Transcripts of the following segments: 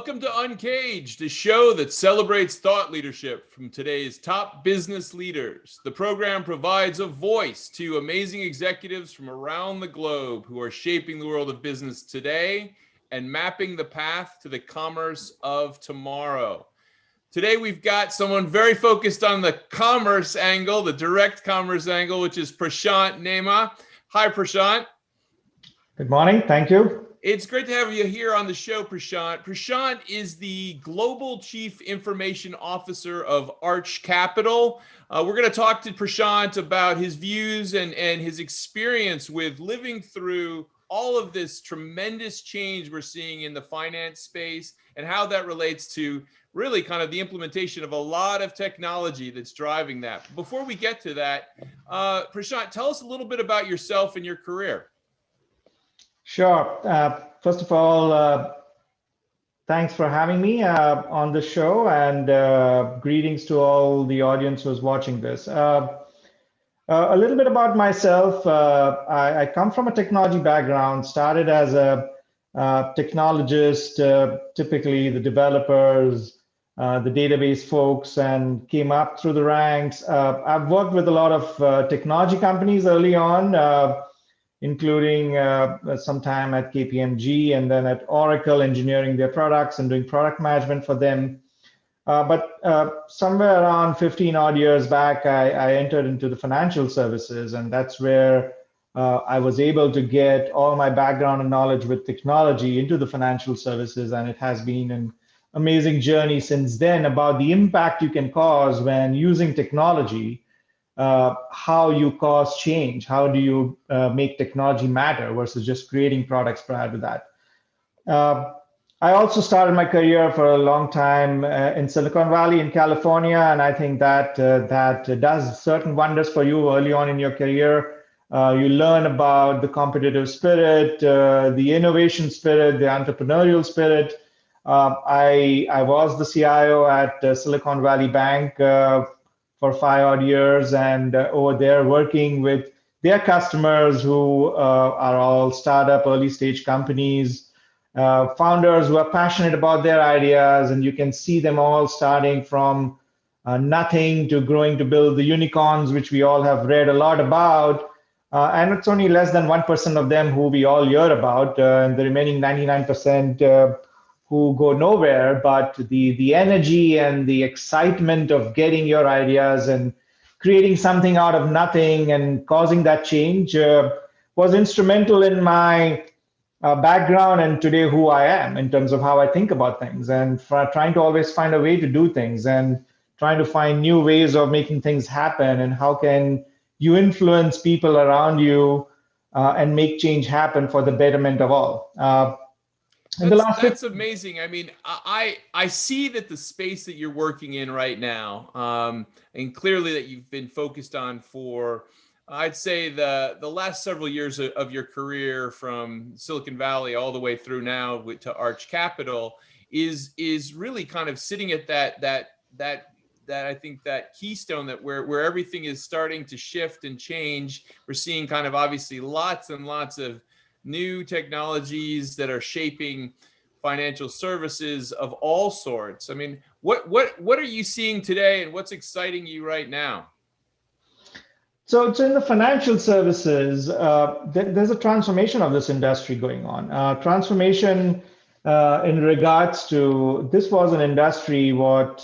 Welcome to Uncaged, a show that celebrates thought leadership from today's top business leaders. The program provides a voice to amazing executives from around the globe who are shaping the world of business today and mapping the path to the commerce of tomorrow. Today, we've got someone very focused on the commerce angle, the direct commerce angle, which is Prashant Nema. Hi, Prashant. Good morning. Thank you. It's great to have you here on the show, Prashant. Prashant is the Global Chief Information Officer of Arch Capital. We're going to talk to Prashant about his views and his experience with living through all of this tremendous change we're seeing in the finance space and how that relates to really kind of the implementation of a lot of technology that's driving that. Before we get to that, Prashant, tell us a little bit about yourself and your career. Sure. First of all, thanks for having me on the show, and greetings to all the audience who's watching this. A little bit about myself. I come from a technology background, started as a technologist, typically the developers, the database folks, and came up through the ranks. I've worked with a lot of technology companies early on, including some time at KPMG and then at Oracle, engineering their products and doing product management for them. But somewhere around 15 odd years back, I entered into the financial services, and that's where I was able to get all my background and knowledge with technology into the financial services, and it has been an amazing journey since then about the impact you can cause when using technology. How you cause change, how do you make technology matter versus just creating products prior to that. I also started my career for a long time in Silicon Valley in California, and I think that does certain wonders for you early on in your career. You learn about the competitive spirit, the innovation spirit, the entrepreneurial spirit. I was the CIO at Silicon Valley Bank for 5 odd years, and over there working with their customers who are all startup, early stage companies, founders who are passionate about their ideas, and you can see them all starting from nothing to growing to build the unicorns, which we all have read a lot about. And it's only less than 1% of them who we all hear about, and the remaining 99% who go nowhere. But the energy and the excitement of getting your ideas and creating something out of nothing and causing that change was instrumental in my background and today who I am in terms of how I think about things, and for trying to always find a way to do things and trying to find new ways of making things happen, and how can you influence people around you and make change happen for the betterment of all. That's amazing. I mean, I see that the space that you're working in right now, and clearly that you've been focused on for, I'd say the last several years of your career, from Silicon Valley all the way through now to Arch Capital, is really kind of sitting at that I think that keystone, that where everything is starting to shift and change. We're seeing kind of obviously lots and lots of new technologies that are shaping financial services of all sorts. I mean, what are you seeing today, and what's exciting you right now? So in the financial services, there's a transformation of this industry going on. Transformation in regards to, this was an industry, what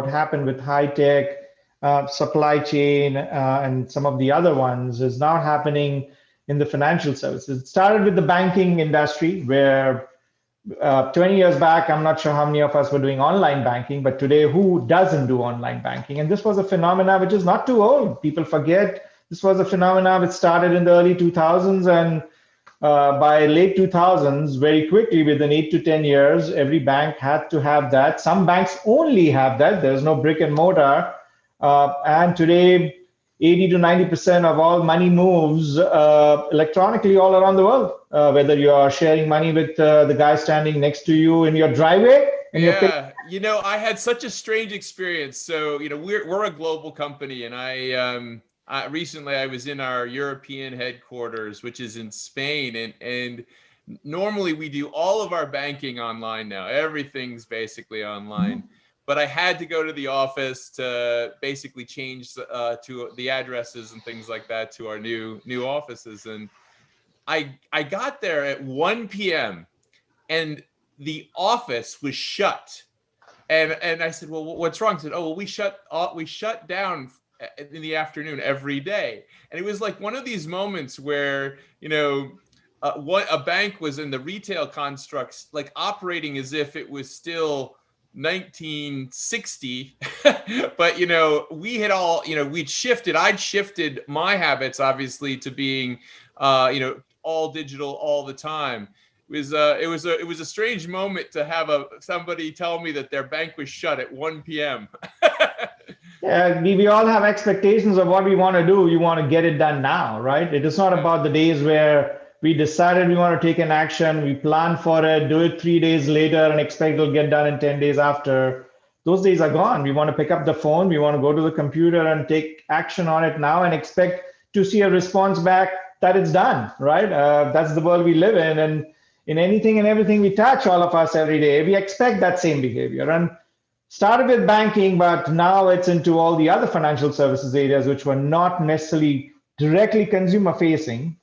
happened with high tech, supply chain, and some of the other ones is now happening in the financial services. It started with the banking industry, where 20 years back, I'm not sure how many of us were doing online banking, but today, who doesn't do online banking? And this was a phenomena which is not too old. People forget this was a phenomena which started in the early 2000s, and by late 2000s, very quickly, within 8 to 10 years, every bank had to have that. Some banks only have that. There's no brick and mortar. And today, 80 to 90% of all money moves electronically all around the world, whether you are sharing money with the guy standing next to you in your driveway. Yeah, I had such a strange experience. So, we're a global company, and recently I was in our European headquarters, which is in Spain, and Normally we do all of our banking online now. Everything's basically online. But I had to go to the office to basically change to the addresses and things like that to our new offices. And I got there at 1 p.m. and the office was shut. And I said, well, what's wrong? I said, oh, well, we shut down in the afternoon every day. And it was like one of these moments where, what a bank was in the retail constructs, like operating as if it was still 1960. But, we had all, I'd shifted my habits, obviously, to being, all digital all the time. It was a strange moment to have somebody tell me that their bank was shut at 1 p.m. Yeah, we all have expectations of what we want to do. You want to get it done now, right? It is not about the days where we decided we want to take an action, we plan for it, do it 3 days later, and expect it'll get done in 10 days after. Those days are gone. We want to pick up the phone, we want to go to the computer and take action on it now and expect to see a response back that it's done, right? That's the world we live in. And in anything and everything we touch, all of us every day, we expect that same behavior. And started with banking, but now it's into all the other financial services areas, which were not necessarily directly consumer facing,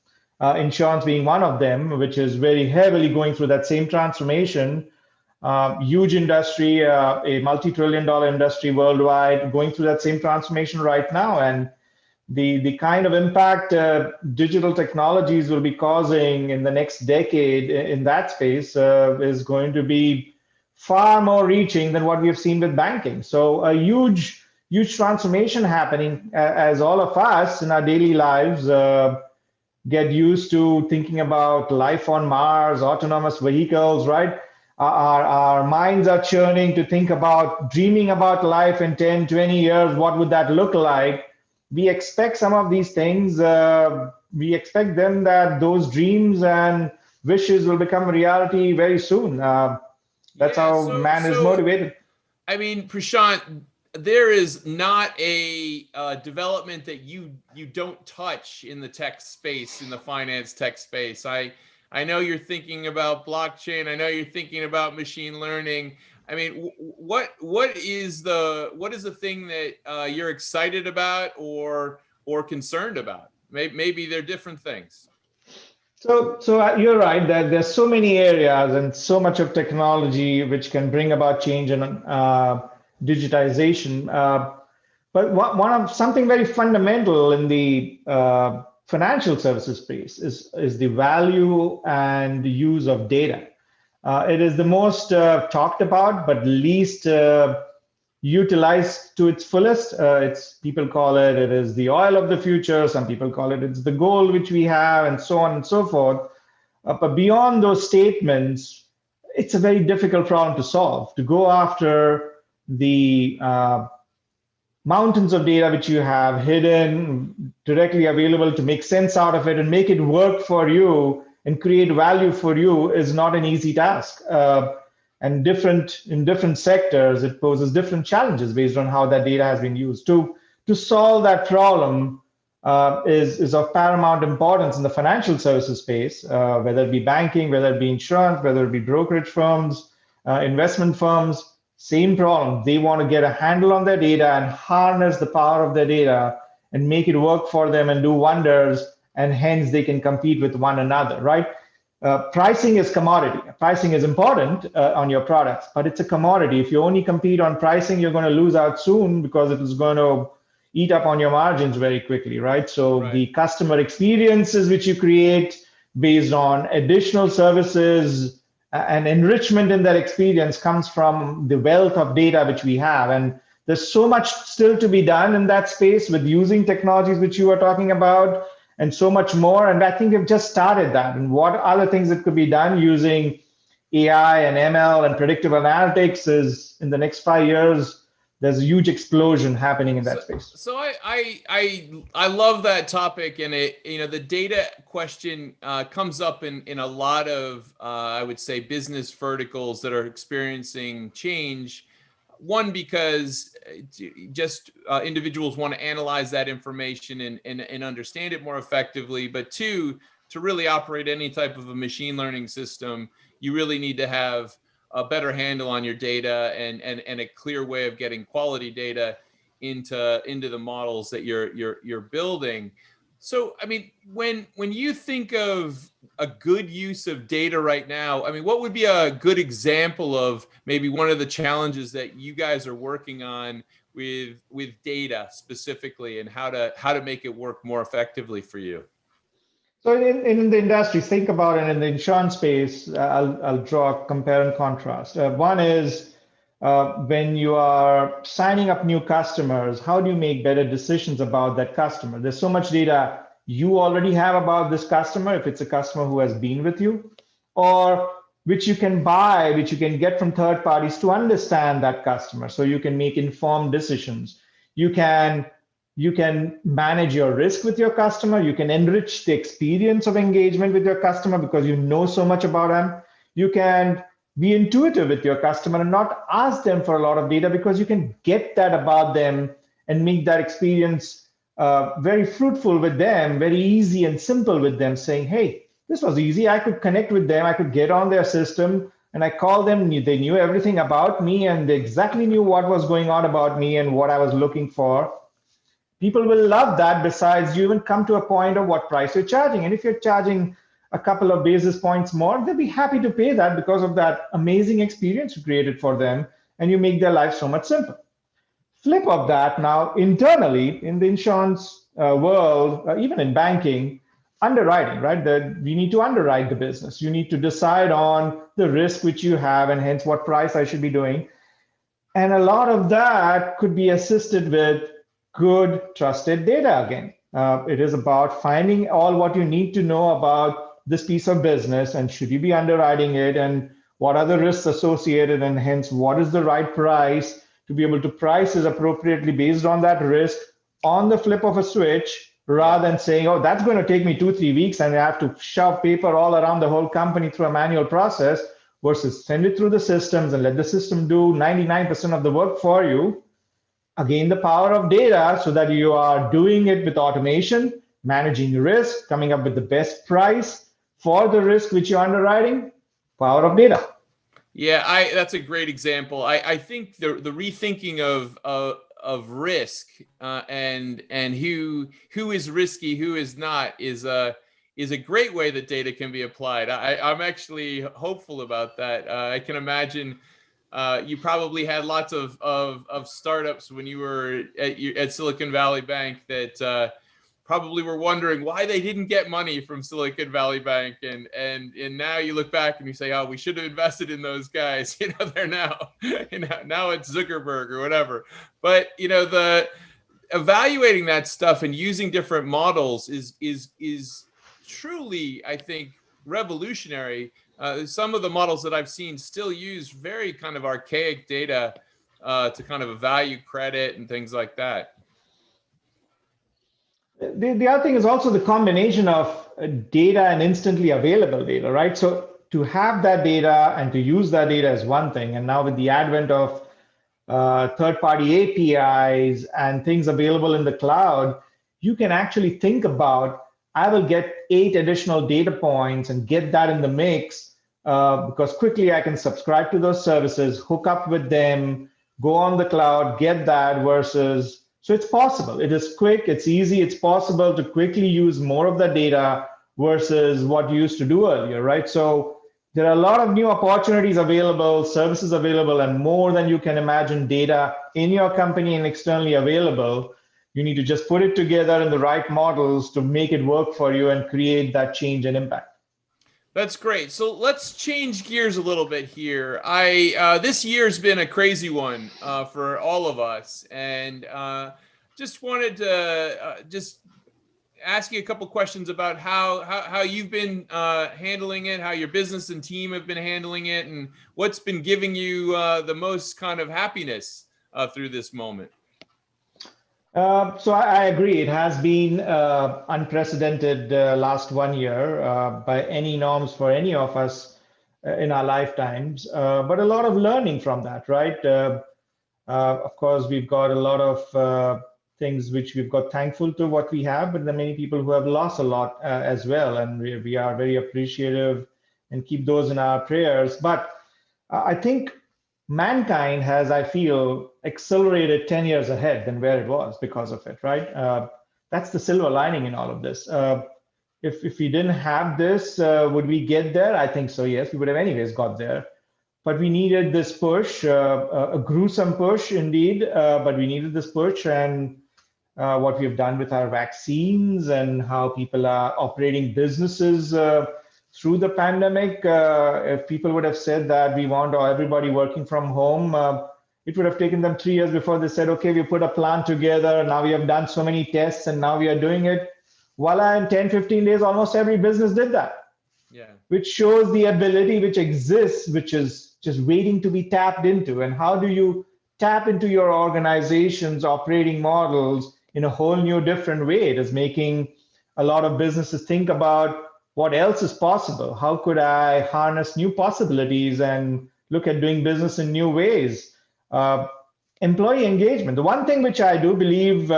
insurance being one of them, which is very heavily going through that same transformation. Huge industry, a multi-trillion-dollar industry worldwide, going through that same transformation right now. And the kind of impact digital technologies will be causing in the next decade in that space is going to be far more reaching than what we have seen with banking. So a huge transformation happening as all of us in our daily lives get used to thinking about life on Mars, autonomous vehicles, right? Our minds are churning to think about dreaming about life in 10, 20 years. What would that look like? We expect some of these things. We expect them that those dreams and wishes will become reality very soon. That's how man is motivated. I mean, Prashant, there is not a development that you don't touch in the tech space, in the finance tech space. I know you're thinking about blockchain. I know you're thinking about machine learning. I mean, what is the thing that you're excited about or concerned about? Maybe they're different things. So you're right that there's so many areas and so much of technology which can bring about change and digitization. But one of something very fundamental in the financial services space is the value and the use of data. It is the most talked about, but least utilized to its fullest. It's people call it is the oil of the future. Some people call it's the gold which we have, and so on and so forth. But beyond those statements, it's a very difficult problem to solve. To go after the mountains of data which you have hidden, directly available, to make sense out of it and make it work for you and create value for you is not an easy task. And in different sectors, it poses different challenges based on how that data has been used. To solve that problem is of paramount importance in the financial services space, whether it be banking, whether it be insurance, whether it be brokerage firms, investment firms. Same problem. They want to get a handle on their data and harness the power of their data and make it work for them and do wonders, and hence they can compete with one another, right? Pricing is commodity. Pricing is important on your products, but it's a commodity. If you only compete on pricing, you're going to lose out soon because it is going to eat up on your margins very quickly, right? So the customer experiences which you create based on additional services and enrichment in that experience comes from the wealth of data which we have. And there's so much still to be done in that space with using technologies which you were talking about, and so much more. And I think we've just started that. And what other things that could be done using AI and ML and predictive analytics is in the next 5 years, there's a huge explosion happening in that space. So I love that topic, and the data question comes up in a lot of I would say business verticals that are experiencing change. One, because just individuals want to analyze that information and understand it more effectively. But two, to really operate any type of a machine learning system, you really need to have a better handle on your data and a clear way of getting quality data into the models that you're building. So, I mean, when you think of a good use of data right now, I mean, what would be a good example of maybe one of the challenges that you guys are working on with data specifically, and how to make it work more effectively for you? So in the industry, think about it in the insurance space. I'll draw a compare and contrast. One is when you are signing up new customers, how do you make better decisions about that customer? There's so much data you already have about this customer, if it's a customer who has been with you, or which you can buy, which you can get from third parties to understand that customer, so you can make informed decisions. You can manage your risk with your customer. You can enrich the experience of engagement with your customer because you know so much about them. You can be intuitive with your customer and not ask them for a lot of data, because you can get that about them and make that experience very fruitful with them, very easy and simple with them, saying, hey, this was easy. I could connect with them. I could get on their system and I called them. They knew everything about me and they exactly knew what was going on about me and what I was looking for. People will love that. Besides, you even come to a point of what price you're charging. And if you're charging a couple of basis points more, they'll be happy to pay that because of that amazing experience you created for them. And you make their life so much simpler. Flip of that now, internally in the insurance world, even in banking, underwriting, right? We need to underwrite the business. You need to decide on the risk which you have and hence what price I should be doing. And a lot of that could be assisted with good trusted data again. It is about finding all what you need to know about this piece of business and should you be underwriting it and what are the risks associated and hence what is the right price to be able to price it appropriately based on that risk on the flip of a switch, rather than saying, oh, that's going to take me 2-3 weeks and I have to shove paper all around the whole company through a manual process, versus send it through the systems and let the system do 99% of the work for you. Again, the power of data, so that you are doing it with automation, managing risk, coming up with the best price for the risk which you're underwriting. Power of data. Yeah, that's a great example. I think the rethinking of risk and who is risky, who is not, is a great way that data can be applied. I'm actually hopeful about that. I can imagine you probably had lots of startups when you were at Silicon Valley Bank that probably were wondering why they didn't get money from Silicon Valley Bank, and now you look back and you say, oh, we should have invested in those guys. They're now now it's Zuckerberg or whatever. But the evaluating that stuff and using different models is truly, I think, revolutionary. Some of the models that I've seen still use very kind of archaic data to kind of evaluate credit and things like that. The other thing is also the combination of data and instantly available data, right? So to have that data and to use that data is one thing. And now with the advent of third-party APIs and things available in the cloud, you can actually think about, I will get 8 additional data points and get that in the mix because quickly I can subscribe to those services, hook up with them, go on the cloud, get that, versus, so it's possible. It is quick, it's easy, it's possible to quickly use more of the data versus what you used to do earlier, right? So there are a lot of new opportunities available, services available, and more than you can imagine data in your company and externally available. You need to just put it together in the right models to make it work for you and create that change and impact. That's great. So let's change gears a little bit here. This year's been a crazy one for all of us, and just wanted to just ask you a couple questions about how you've been handling it, how your business and team have been handling it, and what's been giving you the most kind of happiness through this moment. So I agree. It has been unprecedented last 1 year by any norms for any of us in our lifetimes, but a lot of learning from that, right? Of course, we've got a lot of things which we've got thankful to what we have, but there are many people who have lost a lot as well. And we are very appreciative and keep those in our prayers. But I think mankind has, I feel, accelerated 10 years ahead than where it was because of it, right? That's the silver lining in all of this. If we didn't have this, would we get there? I think so, yes. We would have anyways got there. But we needed this push, a gruesome push indeed, but we needed this push. And what we've done with our vaccines and how people are operating businesses through the pandemic, if people would have said that we want everybody working from home, it would have taken them 3 years before they said, okay, we put a plan together. Now we have done so many tests and now we are doing it. Voila, in 10, 15 days, almost every business did that. Yeah. Which shows the ability which exists, which is just waiting to be tapped into. And how do you tap into your organization's operating models in a whole new different way? It is making a lot of businesses think about what else is possible. How could I harness new possibilities and look at doing business in new ways? Employee engagement. The one thing which I do believe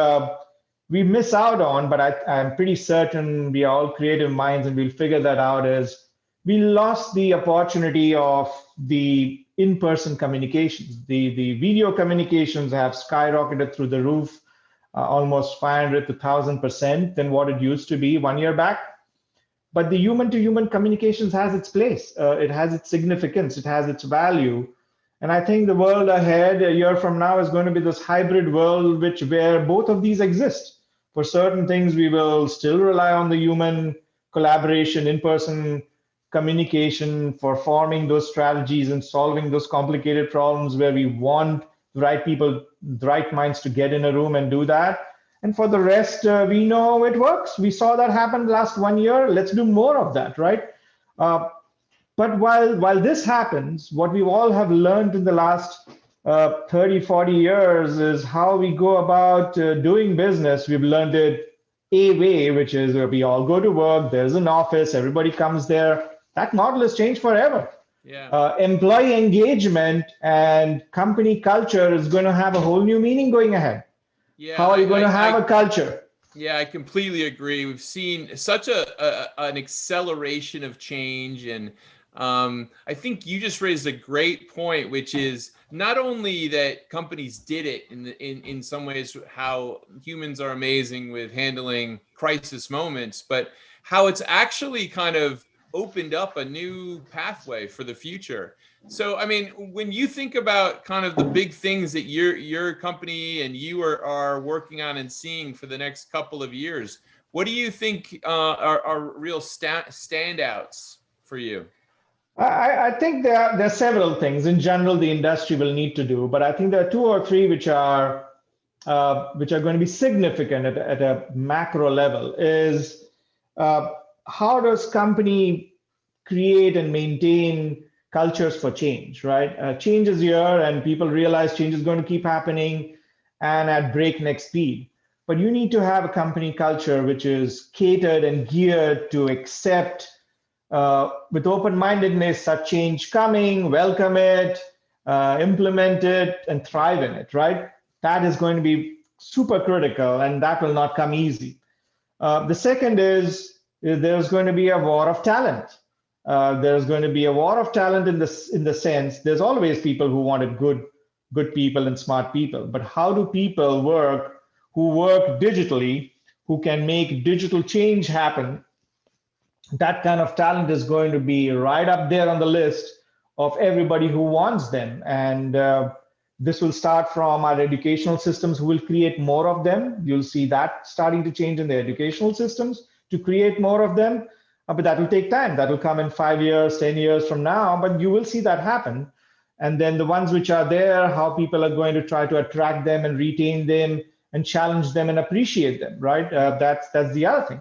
we miss out on, but I'm pretty certain we are all creative minds and we'll figure that out, is we lost the opportunity of the in-person communications. The video communications have skyrocketed through the roof, almost 500 to 1,000% than what it used to be 1 year back. But the human-to-human communications has its place. It has its significance. It has its value. And I think the world ahead, a year from now, is going to be this hybrid world where both of these exist. For certain things, we will still rely on the human collaboration, in-person communication for forming those strategies and solving those complicated problems where we want the right people, the right minds to get in a room and do that. And for the rest, we know it works. We saw that happen last 1 year. Let's do more of that, right? But while this happens, what we all have learned in the last 30, 40 years is how we go about doing business. We've learned it a way, which is where we all go to work, there's an office, everybody comes there. That model has changed forever. Yeah. Employee engagement and company culture is going to have a whole new meaning going ahead. Yeah, how are you going to have a culture? Yeah, I completely agree. We've seen such an acceleration of change, and I think you just raised a great point, which is not only that companies did it in some ways, how humans are amazing with handling crisis moments, but how it's actually kind of opened up a new pathway for the future. So, I mean, when you think about kind of the big things that your company and you are working on and seeing for the next couple of years, what do you think are real standouts for you? I think there are several things in general the industry will need to do, but I think there are 2 or 3 which are going to be significant at a macro level. Is how does company create and maintain cultures for change, right? Change is here and people realize change is going to keep happening and at breakneck speed. But you need to have a company culture which is catered and geared to accept with open-mindedness such change coming, welcome it, implement it, and thrive in it, right? That is going to be super critical and that will not come easy. The second is there's going to be a war of talent. There's going to be a war of talent in the sense there's always people who wanted good people and smart people, but how do people work who work digitally, who can make digital change happen? That kind of talent is going to be right up there on the list of everybody who wants them. And this will start from our educational systems who will create more of them. You'll see that starting to change in the educational systems to create more of them. But that will take time. That will come in 5 years, 10 years from now, but you will see that happen. And then the ones which are there, how people are going to try to attract them and retain them and challenge them and appreciate them, right? That's the other thing.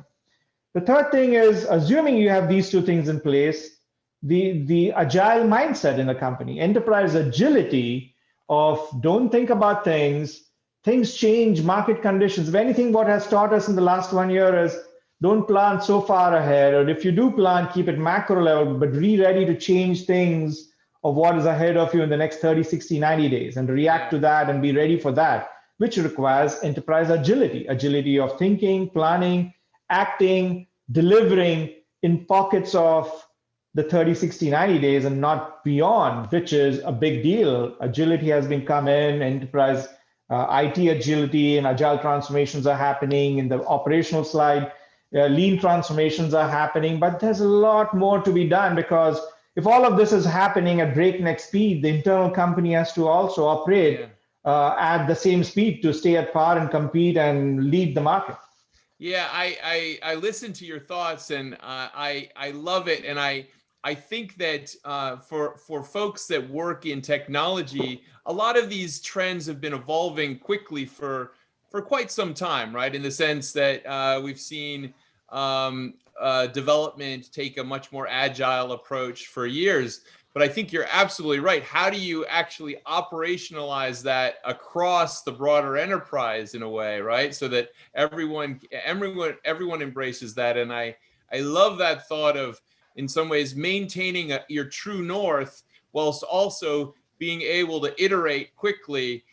The third thing is, assuming you have these 2 things in place, the agile mindset in a company, enterprise agility of don't think about things change, market conditions. If anything, what has taught us in the last 1 year is don't plan so far ahead, or if you do plan, keep it macro level, but be ready to change things of what is ahead of you in the next 30, 60, 90 days and react to that and be ready for that. which requires enterprise agility of thinking, planning, acting, delivering in pockets of the 30, 60, 90 days and not beyond, which is a big deal. Agility has been come in, enterprise IT agility and agile transformations are happening in the operational slide. Lean transformations are happening, but there's a lot more to be done, because if all of this is happening at breakneck speed, the internal company has to also operate at the same speed to stay at par and compete and lead the market. Yeah, I listen to your thoughts, and I love it, and I think that for folks that work in technology, a lot of these trends have been evolving quickly for quite some time, right? In the sense that we've seen development take a much more agile approach for years. But I think you're absolutely right. How do you actually operationalize that across the broader enterprise in a way, right? So that everyone embraces that. And I love that thought of, in some ways, maintaining your true north whilst also being able to iterate quickly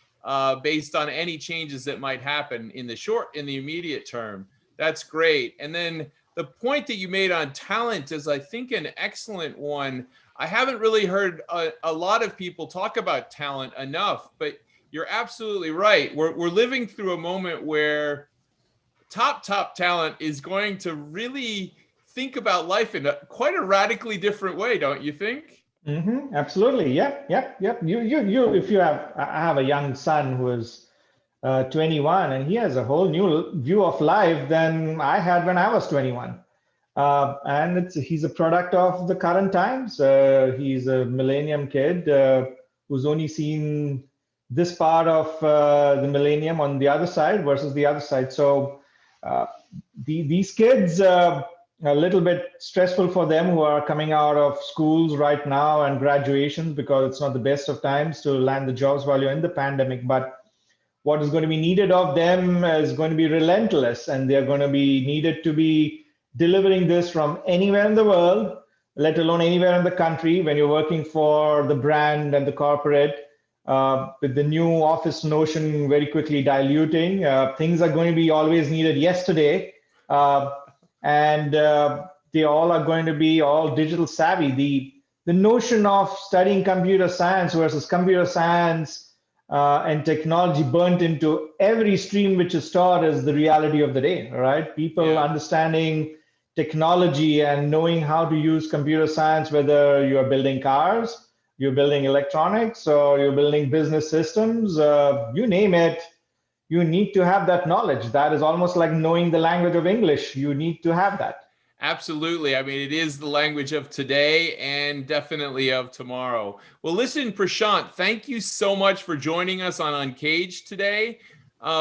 based on any changes that might happen in the immediate term. That's great. And then the point that you made on talent is, I think, an excellent one. I haven't really heard a lot of people talk about talent enough, but you're absolutely right. We're living through a moment where top talent is going to really think about life in quite a radically different way, don't you think? Mm-hmm, absolutely. Yep. You. If you have, I have a young son who is 21, and he has a whole new view of life than I had when I was 21. And he's a product of the current times. He's a millennium kid who's only seen this part of the millennium on the other side versus the other side. So these kids, a little bit stressful for them who are coming out of schools right now and graduations, because it's not the best of times to land the jobs while you're in the pandemic. But what is going to be needed of them is going to be relentless, and they're going to be needed to be delivering this from anywhere in the world, let alone anywhere in the country. When you're working for the brand and the corporate, with the new office notion very quickly diluting, things are going to be always needed yesterday, and they all are going to be all digital savvy. The notion of studying computer science versus computer science and technology burnt into every stream which is taught is the reality of the day, right? People understanding technology and knowing how to use computer science, whether you're building cars, you're building electronics, or you're building business systems, you name it, you need to have that knowledge. That is almost like knowing the language of English. You need to have that. Absolutely. I mean, it is the language of today and definitely of tomorrow. Well, listen, Prashant, thank you so much for joining us on UNCAGED today.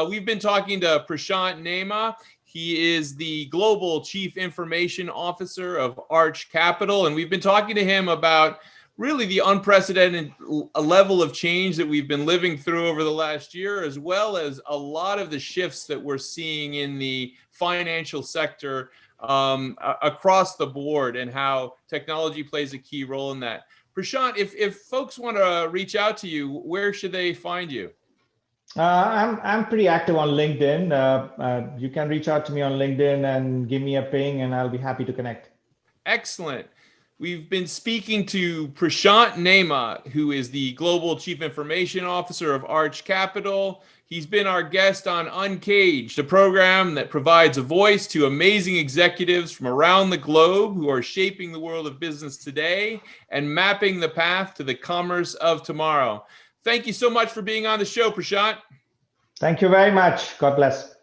We've been talking to Prashant Nema. He is the Global Chief Information Officer of Arch Capital, and we've been talking to him about really the unprecedented level of change that we've been living through over the last year, as well as a lot of the shifts that we're seeing in the financial sector across the board, and how technology plays a key role in that. Prashant, if folks want to reach out to you, where should they find you? I'm pretty active on LinkedIn. You can reach out to me on LinkedIn and give me a ping, and I'll be happy to connect. Excellent. We've been speaking to Prashant Nema, who is the Global Chief Information Officer of Arch Capital. He's been our guest on UNCAGED, a program that provides a voice to amazing executives from around the globe who are shaping the world of business today and mapping the path to the commerce of tomorrow. Thank you so much for being on the show, Prashant. Thank you very much. God bless.